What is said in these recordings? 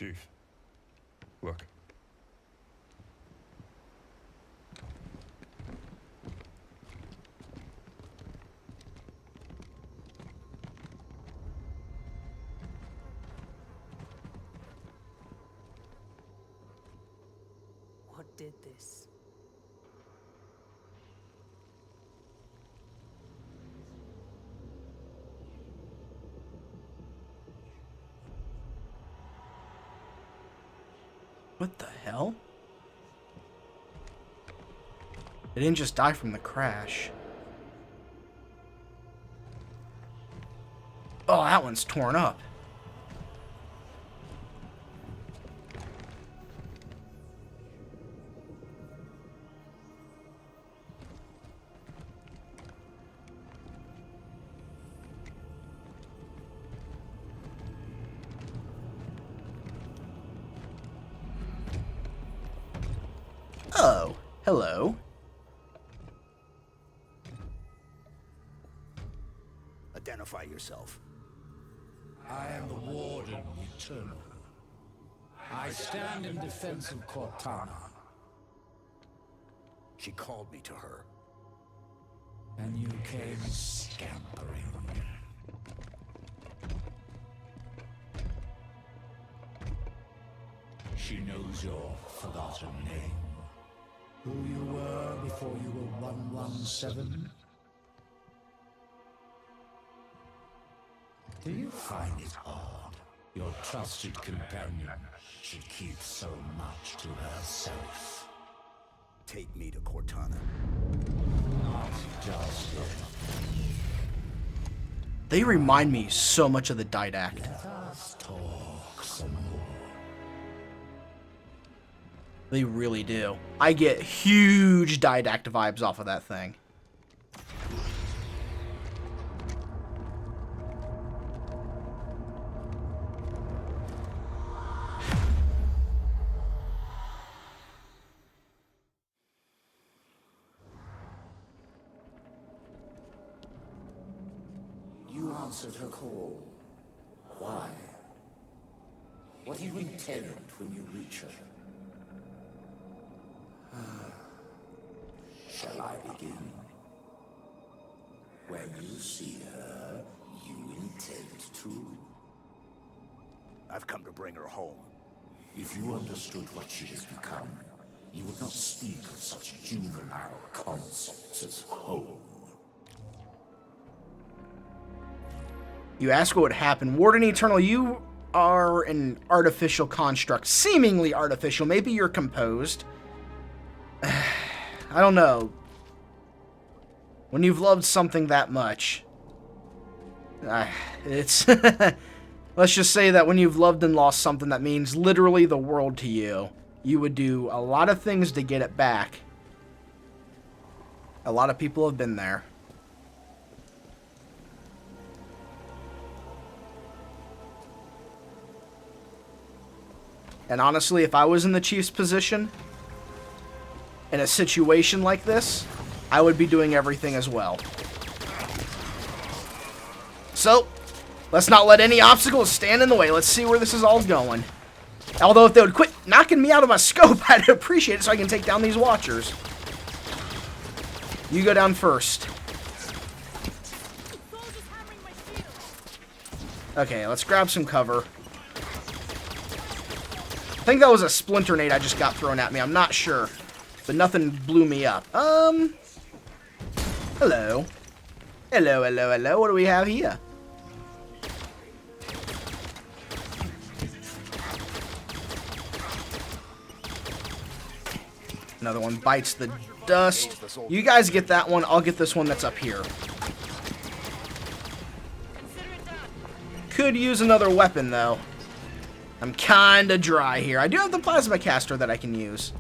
Chief, look. What did this? What the hell? It didn't just die from the crash. Oh, that one's torn up. Oh, hello. Identify yourself. I am the Warden Eternal. I stand in defense of Cortana. She called me to her. And you came scampering. She knows your forgotten name. Who you were before you were 117? Do you find it hard? Your trusted companion should keep so much to herself. Take me to Cortana. Not just yet. They remind me so much of the Didact. Let us talk some more. They really do. I get huge Didact vibes off of that thing. You answered her call. Why? What do you intend when you reach her? Shall I begin? When you see her, you intend to. I've come to bring her home. If you understood what she has become, you would not speak of such juvenile concepts as home. You ask what would happen. Warden Eternal, you are an artificial construct. Seemingly artificial. Maybe you're composed. I don't know. When you've loved something that much, it's... Let's just say that when you've loved and lost something that means literally the world to you, you would do a lot of things to get it back. A lot of people have been there. And honestly, if I was in the Chief's position, in a situation like this, I would be doing everything as well. So, let's not let any obstacles stand in the way. Let's see where this is all going. Although if they would quit knocking me out of my scope, I'd appreciate it so I can take down these Watchers. You go down first. Okay, let's grab some cover. I think that was a splinter nade I just got thrown at me. I'm not sure. But nothing blew me up. Hello. Hello, hello, hello. What do we have here? Another one bites the dust. You guys get that one. I'll get this one that's up here. Could use another weapon, though. I'm kinda dry here. I do have the plasma caster that I can use.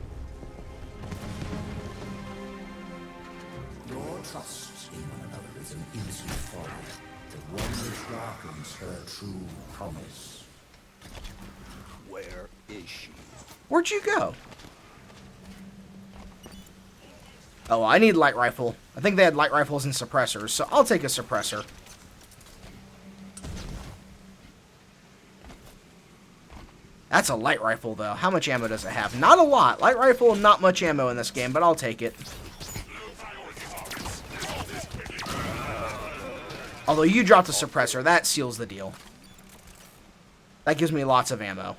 Your trust in one another is an easy folly. The one which darkens her true promise. Where is she? Where'd you go? Oh, I need light rifle. I think they had light rifles and suppressors, so I'll take a suppressor. That's a light rifle, though. How much ammo does it have? Not a lot. Light rifle, not much ammo in this game, but I'll take it. Although you dropped a suppressor, that seals the deal. That gives me lots of ammo.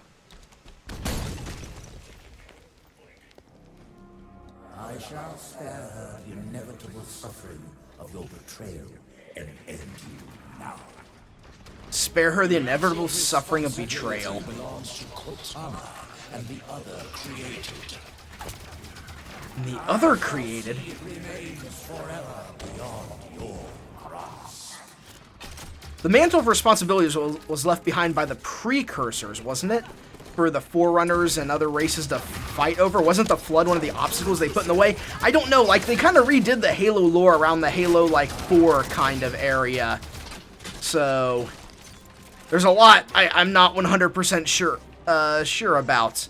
I shall spare her the inevitable suffering of your betrayal and end you now. Spare her the inevitable suffering of betrayal. Belongs to Cortana and the other created. And the other created? It remains forever beyond your grasp. The mantle of responsibilities was left behind by the precursors, wasn't it? For the Forerunners and other races to fight over. Wasn't the Flood one of the obstacles they put in the way? I don't know, like, they kind of redid the Halo lore around the Halo, like, 4 kind of area. So, there's a lot I'm not 100% sure about.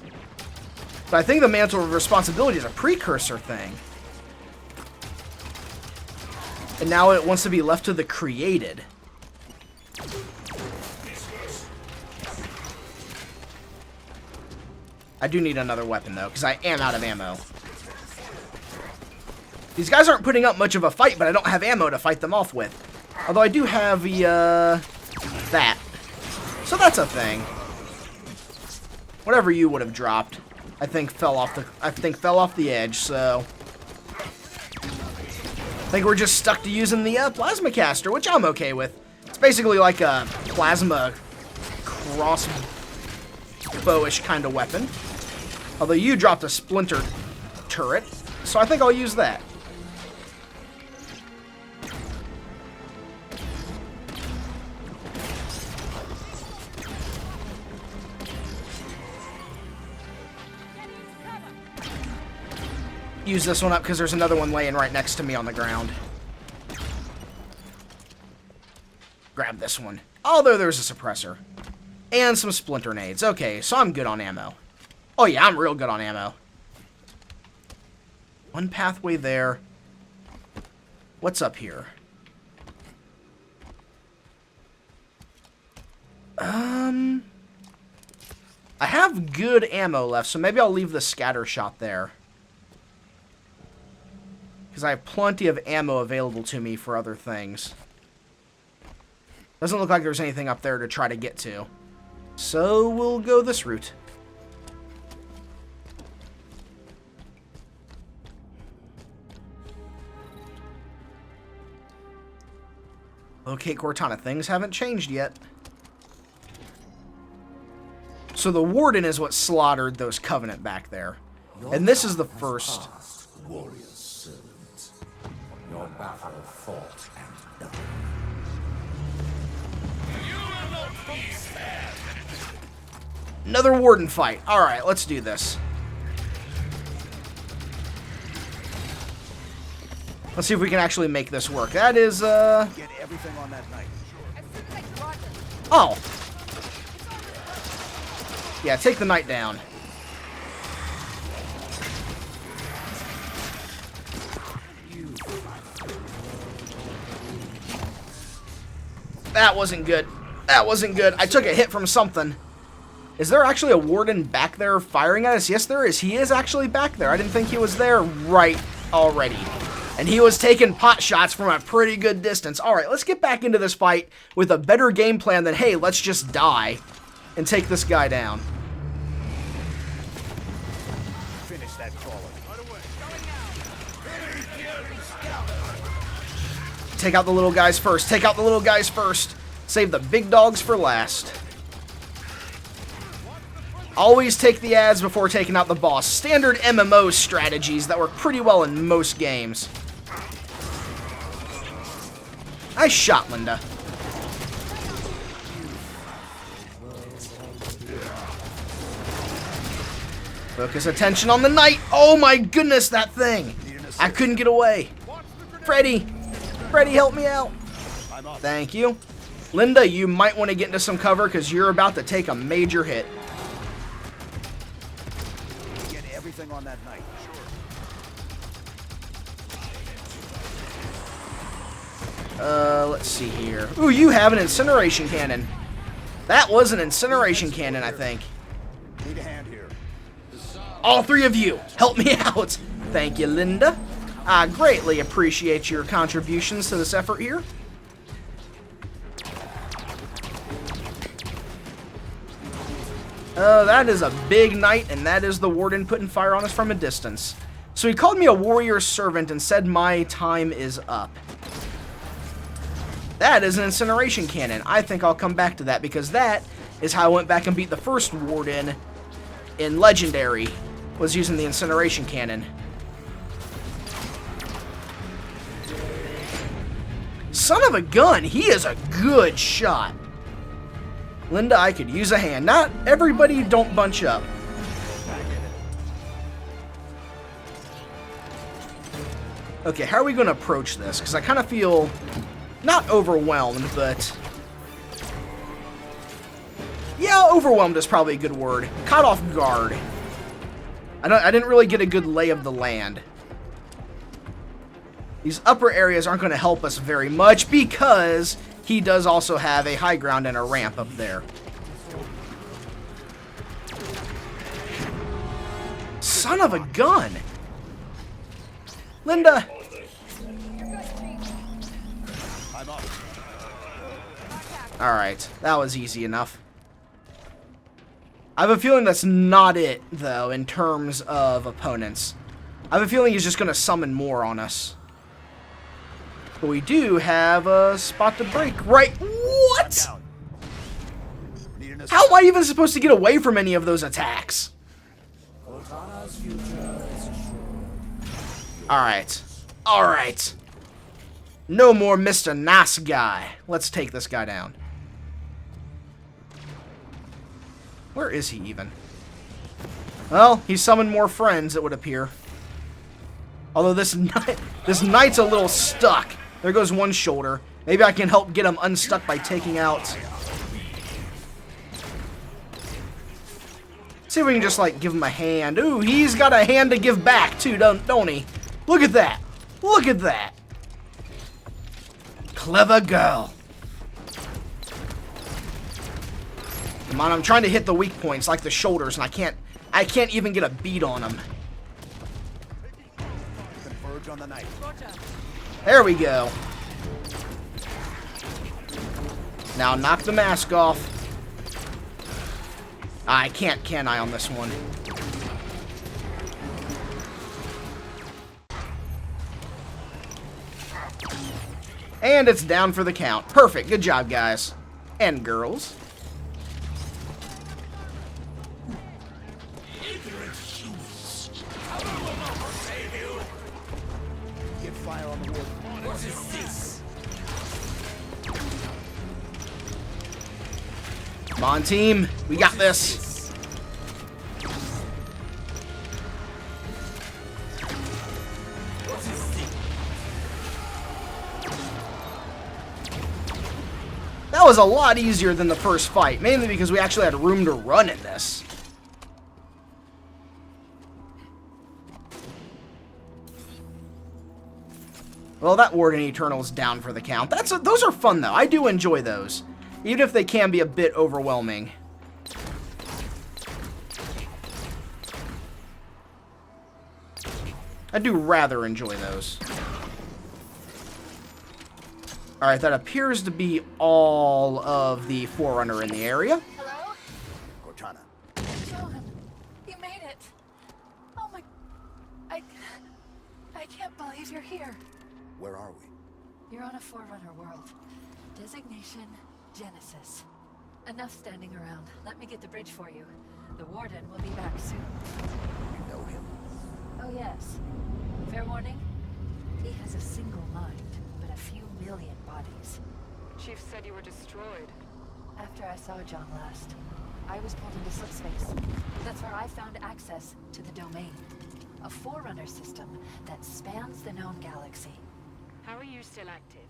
But I think the mantle of responsibility is a precursor thing. And now it wants to be left to the created. I do need another weapon, though, because I am out of ammo. These guys aren't putting up much of a fight, but I don't have ammo to fight them off with. Although I do have the, that. So that's a thing. Whatever you would have dropped, I think fell off the edge, so... I think we're just stuck to using the plasma caster, which I'm okay with. It's basically like a plasma crossbow-ish kind of weapon. Although you dropped a splinter turret, so I think I'll use that. Use this one up because there's another one laying right next to me on the ground. Grab this one. Although there's a suppressor. And some splinter nades. Okay, so I'm good on ammo. Oh yeah, I'm real good on ammo. One pathway there. What's up here? I have good ammo left, so maybe I'll leave the scatter shot there. Because I have plenty of ammo available to me for other things. Doesn't look like there's anything up there to try to get to. So we'll go this route. Okay, Cortana, things haven't changed yet. So the Warden is what slaughtered those Covenant back there. And this is the first... Warrior's servant. Your battle fought and done. Another Warden fight. Alright, let's do this. Let's see if we can actually make this work. That is, Get everything on that night. Oh! Yeah, take the knight down. That wasn't good. That wasn't good. I took a hit from something. Is there actually a Warden back there firing at us? Yes, there is. He is actually back there. I didn't think he was there right already. And he was taking pot shots from a pretty good distance. Alright, let's get back into this fight with a better game plan than, hey, let's just die and take this guy down. Finish that crawler. Take out the little guys first. Take out the little guys first. Save the big dogs for last. Always take the ads before taking out the boss. Standard MMO strategies that work pretty well in most games. Nice shot, Linda. Focus attention on the knight. Oh my goodness, that thing. I couldn't get away. Freddy. Freddy, help me out. Thank you. Linda, you might want to get into some cover because you're about to take a major hit. Get everything on that night. Let's see here. Ooh, you have an incineration cannon. That was an incineration cannon, I think. hand here. All three of you, help me out. Thank you, Linda. I greatly appreciate your contributions to this effort here. That is a big knight, and that is the Warden putting fire on us from a distance. So he called me a warrior servant and said my time is up. That is an incineration cannon. I think I'll come back to that because that is how I went back and beat the first Warden in Legendary, was using the incineration cannon. Son of a gun, he is a good shot. Linda, I could use a hand. Not everybody don't bunch up. Okay, how are we going to approach this? Because I kind of feel not overwhelmed, but... yeah, overwhelmed is probably a good word. Caught off guard. I didn't really get a good lay of the land. These upper areas aren't going to help us very much because he does also have a high ground and a ramp up there. Son of a gun! Linda! Alright, that was easy enough. I have a feeling that's not it, though, in terms of opponents. I have a feeling he's just going to summon more on us. But we do have a spot to break. Right? What? How am I even supposed to get away from any of those attacks? Alright. Alright. No more Mr. Nice Guy. Let's take this guy down. Where is he even? Well, he summoned more friends, it would appear. Although this knight's a little stuck. There goes one shoulder. Maybe I can help get him unstuck by taking out... see if we can just, like, give him a hand. Ooh, he's got a hand to give back, too, don't he? Look at that. Look at that. Clever girl. Come on, I'm trying to hit the weak points, like the shoulders, and I can't even get a beat on them. Converge on the knight. There we go. Now knock the mask off. I can't, can I, on this one? And it's down for the count. Perfect. Good job, guys. And girls. Get fire on the warden. What is this? Come on, team. We got this. That was a lot easier than the first fight, mainly because we actually had room to run in this. Well, that Warden Eternal's down for the count. Those are fun, though. I do enjoy those, even if they can be a bit overwhelming. I do rather enjoy those. Alright, that appears to be all of the Forerunner in the area. Hello? Cortana. John, you made it. Oh my... I can't believe you're here. Where are we? You're on a Forerunner world. Designation, Genesis. Enough standing around. Let me get the bridge for you. The Warden will be back soon. You know him. Oh yes. Fair warning? He has a single mind, but a few million bodies. Chief said you were destroyed. After I saw John last, I was pulled into slipspace. That's where I found access to the Domain. A Forerunner system that spans the known galaxy. How are you still active?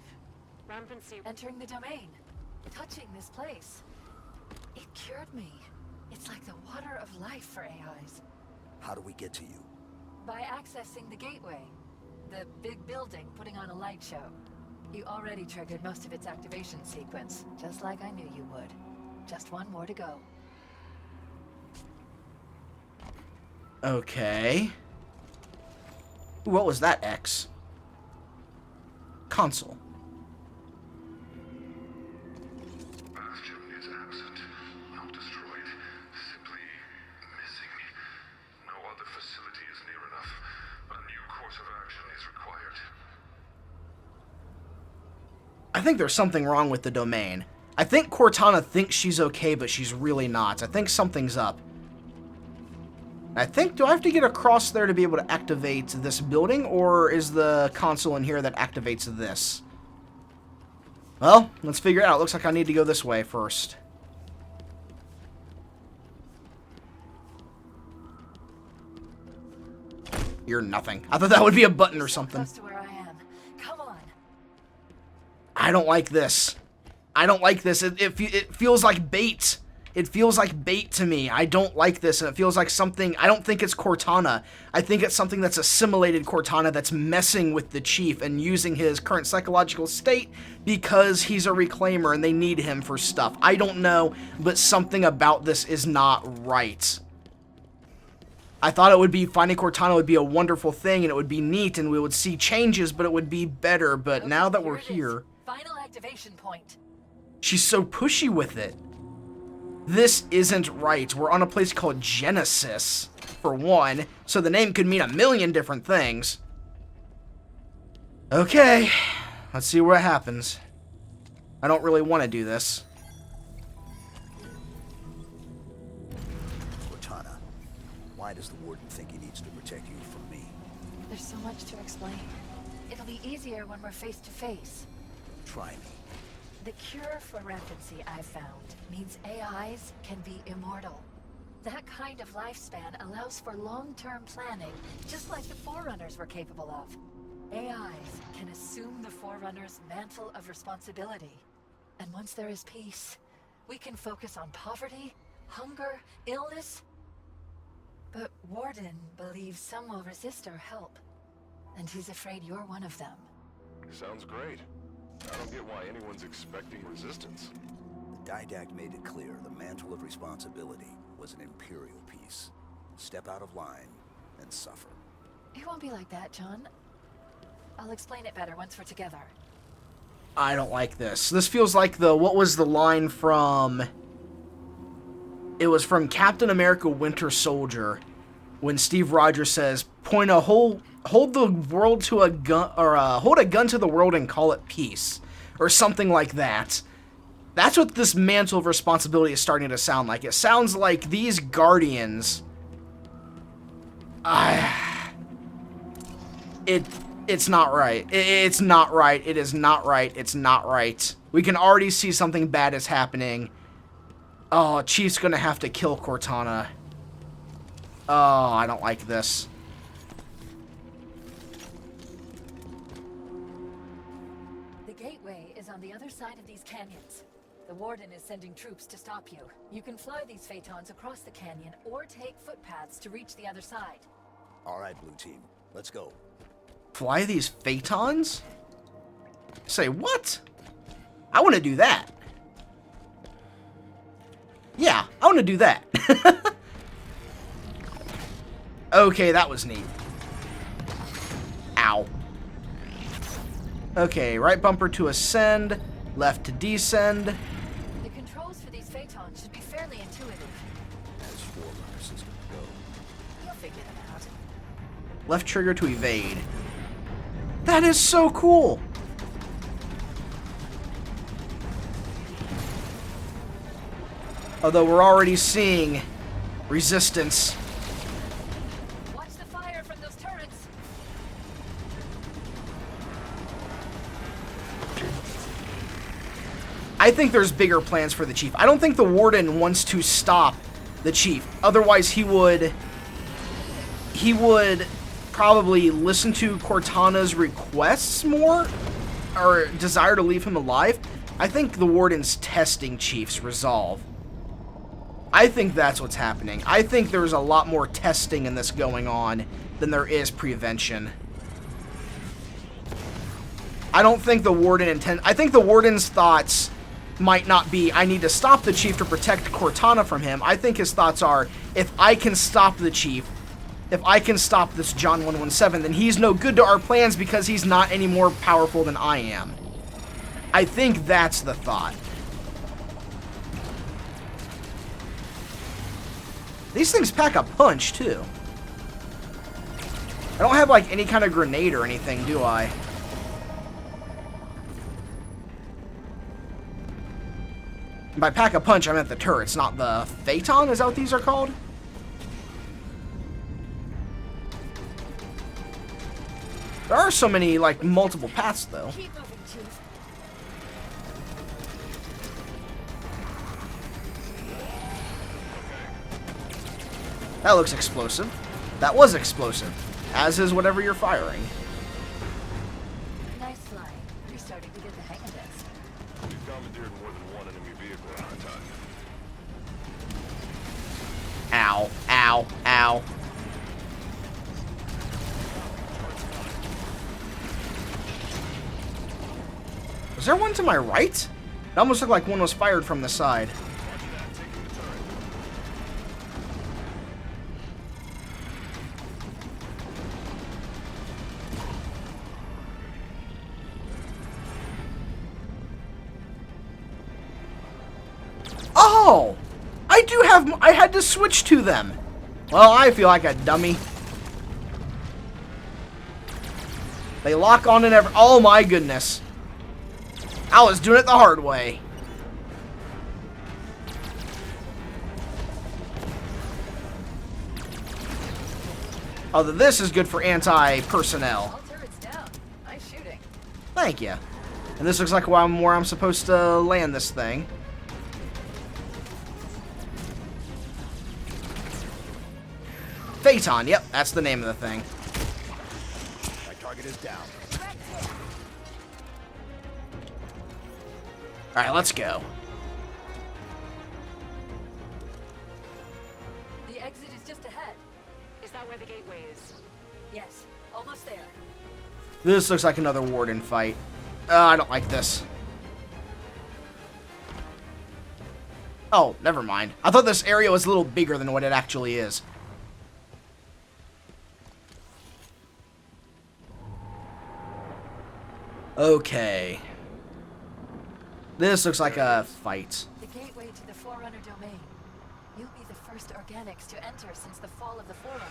Rampancy... Entering the Domain. Touching this place. It cured me. It's like the water of life for AIs. How do we get to you? By accessing the gateway. The big building putting on a light show. You already triggered most of its activation sequence, just like I knew you would. Just one more to go. Okay. What was that, X? Console. Bastion is absent, not destroyed, simply missing. No other facility is near enough. A new course of action is required. I think there's something wrong with the domain. I think Cortana thinks she's okay, but she's really not. I think something's up. I think, do I have to get across there to be able to activate this building, or is the console in here that activates this? Well, let's figure it out. Looks like I need to go this way first. You're nothing. I thought that would be a button or something. Close to where I am. Come on. I don't like this. I don't like this. It feels like bait. It feels like bait to me. I don't like this, and it feels like something... I don't think it's Cortana. I think it's something that's assimilated Cortana that's messing with the Chief and using his current psychological state because he's a reclaimer and they need him for stuff. I don't know, but something about this is not right. I thought it would be... Finding Cortana would be a wonderful thing, and it would be neat, and we would see changes, but it would be better. But Okay, now that we're it is. here... Final activation point. She's so pushy with it. This isn't right. We're on a place called Genesis, for one, so the name could mean a million different things. Okay, let's see what happens. I don't really want to do this. Cortana, why does the Warden think he needs to protect you from me? There's so much to explain. It'll be easier when we're face to face. Try me. The cure for rampancy, I've found, means AIs can be immortal. That kind of lifespan allows for long-term planning, just like the Forerunners were capable of. AIs can assume the Forerunner's mantle of responsibility. And once there is peace, we can focus on poverty, hunger, illness. But Warden believes some will resist our help. And he's afraid you're one of them. Sounds great. I don't get why anyone's expecting resistance. The Didact made it clear the mantle of responsibility was an Imperial piece. Step out of line and suffer. It won't be like that, John. I'll explain it better once we're together. I don't like this. This feels like the... What was the line from... It was from Captain America Winter Soldier, when Steve Rogers says, hold the world to a gun, or hold a gun to the world and call it peace, or something like that. That's what this mantle of responsibility is starting to sound like. It sounds like these Guardians... It's not right. It's not right. It is not right. It's not right. We can already see something bad is happening. Oh, Chief's gonna have to kill Cortana. Oh, I don't like this. The gateway is on the other side of these canyons. The Warden is sending troops to stop you. You can fly these Phaetons across the canyon or take footpaths to reach the other side. All right, Blue Team, let's go. Fly these Phaetons? Say what? I want to do that. Yeah, I want to do that. Okay, that was neat. Ow. Okay, right bumper to ascend, left to descend. The controls for these Phaetons should be fairly intuitive. As Forerunner system go. You'll figure them out. Left trigger to evade. That is so cool. Although we're already seeing resistance. Watch the fire from those turrets. I think there's bigger plans for the Chief. I don't think the Warden wants to stop the Chief. Otherwise, he would probably listen to Cortana's requests more, or desire to leave him alive. I think the Warden's testing Chief's resolve. I think that's what's happening. I think there's a lot more testing in this going on than there is prevention. I don't think the Warden I think the Warden's thoughts might not be, I need to stop the Chief to protect Cortana from him. I think his thoughts are, if I can stop the Chief, if I can stop this John 117, then he's no good to our plans because he's not any more powerful than I am. I think that's the thought. These things pack a punch, too. I don't have, like, any kind of grenade or anything, do I? By pack a punch, I meant the turrets, not the Phaeton. Is that what these are called? There are so many, like, multiple paths, though. Keep moving, Chief. That looks explosive. That was explosive. As is whatever you're firing. Nice flying. You're starting to get the hang of this. We've commandeered more than one enemy vehicle at a time. Ow. Ow. Ow. Was there one to my right? It almost looked like one was fired from the side. Oh! I had to switch to them. Well, I feel like a dummy. They lock on and oh my goodness. I was doing it the hard way. Oh, this is good for anti-personnel. All turrets down. Nice shooting. Thank you. And this looks like where I'm supposed to land this thing. Phaeton, yep, that's the name of the thing. My target is down. Alright, let's go. The exit is just ahead. Is that where the gateway is? Yes, almost there. This looks like another Warden fight. I don't like this. Oh, never mind. I thought this area was a little bigger than what it actually is. Okay. This looks like a fight. The gateway to the Forerunner domain. You'll be the first organics to enter since the fall of the Forerunners.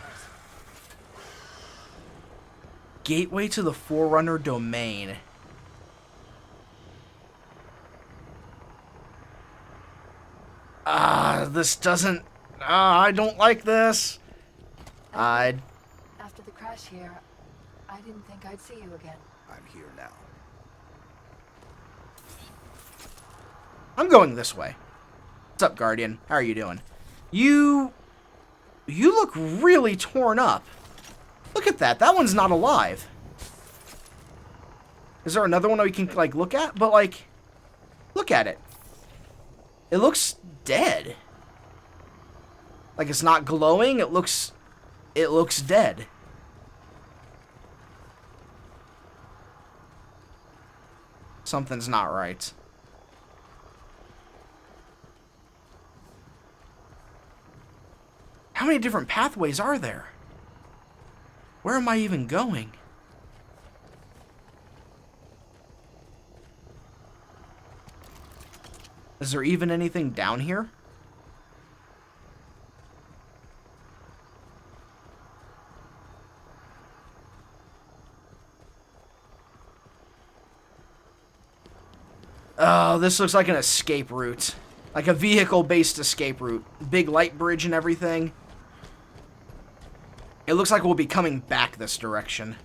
Gateway to the Forerunner domain. This doesn't... I don't like this. After the crash here, I didn't think I'd see you again. I'm here now. I'm going this way. What's up, Guardian? How are you doing? You look really torn up. Look at that. That one's not alive. Is there another one that we can, like, look at? But, like, look at it. It looks dead. Like, it's not glowing. It looks dead. Something's not right. How many different pathways are there? Where am I even going? Is there even anything down here? Oh, this looks like an escape route. Like a vehicle-based escape route. Big light bridge and everything. It looks like we'll be coming back this direction.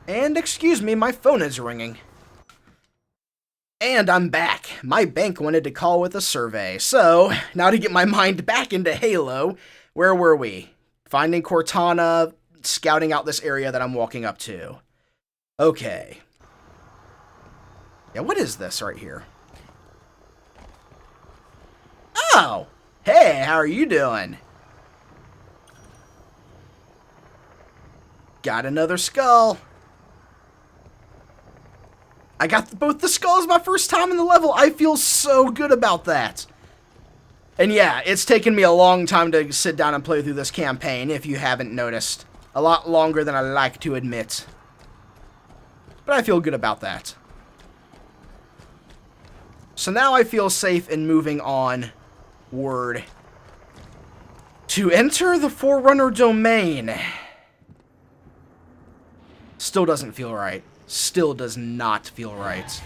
And excuse me, my phone is ringing. And I'm back. My bank wanted to call with a survey. So, now to get my mind back into Halo, where were we? Finding Cortana, scouting out this area that I'm walking up to. Okay. Yeah, what is this right here? Oh! Hey, how are you doing? Got another skull. I got both the skulls my first time in the level. I feel so good about that. And yeah, it's taken me a long time to sit down and play through this campaign, if you haven't noticed. A lot longer than I like to admit. But I feel good about that. So now I feel safe in moving on word to enter the Forerunner domain. Still doesn't feel right. Still does not feel right.